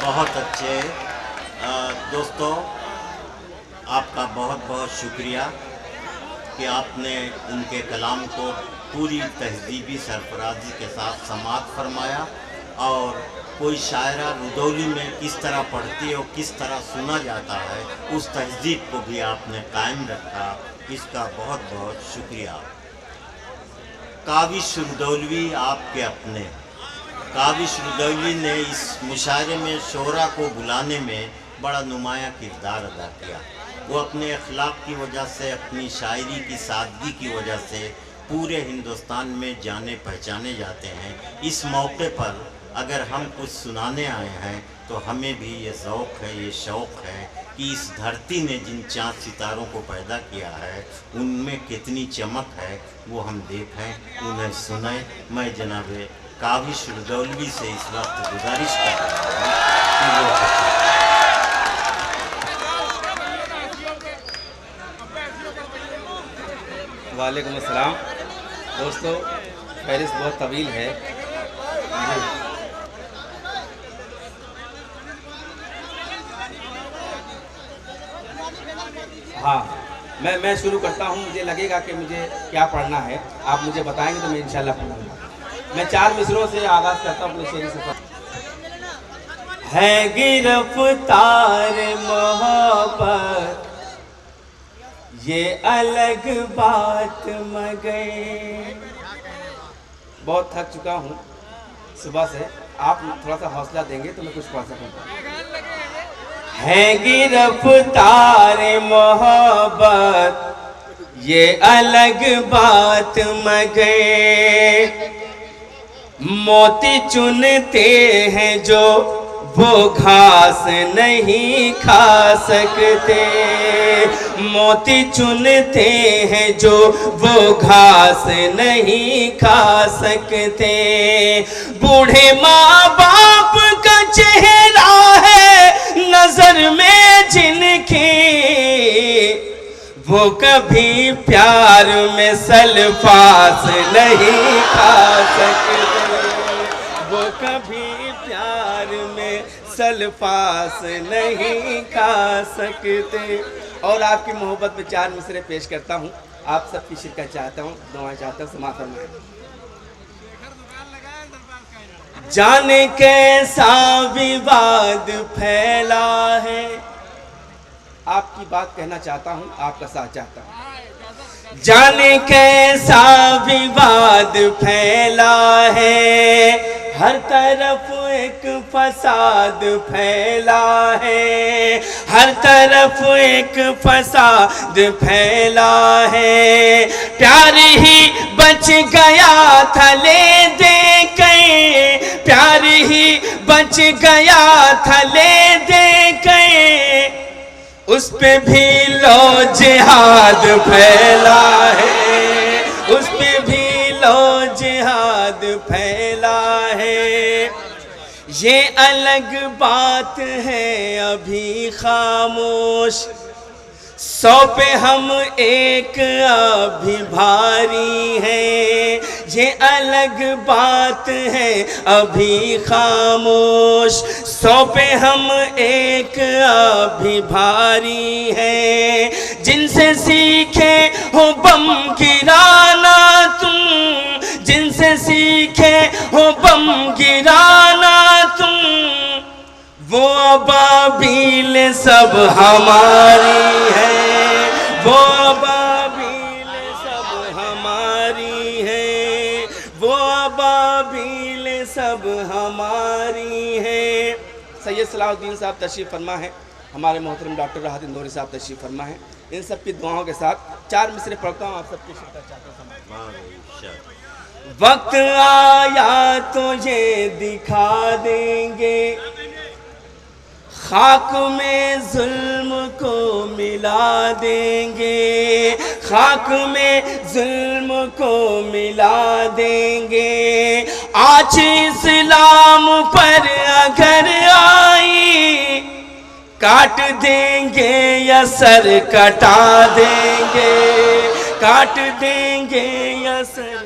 بہت اچھے دوستو، آپ کا بہت بہت شکریہ کہ آپ نے ان کے کلام کو پوری تہذیبی سرفرازی کے ساتھ سماعت فرمایا، اور کوئی شاعرہ رودولی میں کس طرح پڑھتی ہے اور کس طرح سنا جاتا ہے اس تہذیب کو بھی آپ نے قائم رکھا، اس کا بہت بہت شکریہ۔ کاوش رودولوی آپ کے اپنے، کاوش رودولوی نے اس مشاعرے میں شعراء کو بلانے میں بڑا نمایاں کردار ادا کیا۔ وہ اپنے اخلاق کی وجہ سے، اپنی شاعری کی سادگی کی وجہ سے پورے ہندوستان میں جانے پہچانے جاتے ہیں۔ اس موقع پر اگر ہم کچھ سنانے آئے ہیں تو ہمیں بھی یہ ذوق ہے، یہ شوق ہے کہ اس دھرتی نے جن چاند ستاروں کو پیدا کیا ہے ان میں کتنی چمک ہے، وہ ہم دیکھیں، انہیں سنیں۔ میں جناب کاوش رودولوی سے اس وقت گزارش کر رہا ہوں کہ وہ وعلیکم السلام دوستو، فہرست بہت طویل ہے۔ ہاں، میں شروع کرتا ہوں۔ مجھے لگے گا کہ مجھے کیا پڑھنا ہے، آپ مجھے بتائیں گے تو میں انشاءاللہ پڑھوں گا۔ میں 4 مصرعوں سے آغاز کرتا ہوں اپنے شعری سفر۔ ہے گرفتار محبت یہ الگ بات مگر، بہت تھک چکا ہوں صبح سے، آپ تھوڑا سا حوصلہ دیں گے تو میں کچھ پڑھ سکوں گا۔ ہے گرفتار محبت یہ الگ بات مگر، موتی چنتے ہیں جو وہ گھاس نہیں کھا سکتے، موتی چنتے ہیں جو وہ گھاس نہیں کھا سکتے، بوڑھے ماں باپ کا چہرہ ہے نظر میں جن کی، وہ کبھی پیار میں سلفاس نہیں کھا سکتے، وہ کبھی پیار میں سلفاس نہیں کھا سکتے۔ اور آپ کی محبت میں 4 مصرعے پیش کرتا ہوں، آپ سب کی شرکت چاہتا ہوں، دعائیں چاہتا ہوں، سماعت فرمائیں۔ جانے کیسا وواد پھیلا ہے، آپ کی بات کہنا چاہتا ہوں، آپ کا ساتھ چاہتا ہوں۔ جانے کیسا وواد پھیلا ہے، ہر طرف ایک فساد پھیلا ہے، ہر طرف ایک فساد پھیلا ہے، پیار ہی بچ گیا تھا لے دے کے، پیار ہی بچ گیا تھا لے دے کے، اس پہ بھی لو جہاد پھیلا ہے، اس پہ بھی لو جہاد پھیلا ہے، یہ الگ بات ہے ابھی خاموش، 100 پہ ہم ایک ابھی بھاری ہیں، یہ الگ بات ہے ابھی خاموش، 100 پہ ہم ایک ابھی بھاری ہیں، جن سے سیکھے ہو بم گرانا تم، جن سے سیکھے ہو بم گرانا تم، وہ ابابیل سب ہماری ہے، وہ ابابیل سب ہماری ہے، وہ ابابیل سب ہماری ہے۔ سید صلاح الدین صاحب تشریف فرما ہے، ہمارے محترم ڈاکٹر راحت اندوری صاحب تشریف فرما ہے، ان سب کی دعاؤں کے ساتھ 4 مصرعے پڑھتا ہوں، آپ سب کی شرکت چاہتا ہوں۔ وقت آیا تو یہ دکھا دیں گے، خاک میں ظلم کو ملا دیں گے، خاک میں ظلم کو ملا دیں گے، آج اسلام پر اگر آئی کاٹ دیں گے یا سر کٹا دیں گے، کاٹ دیں گے یا سر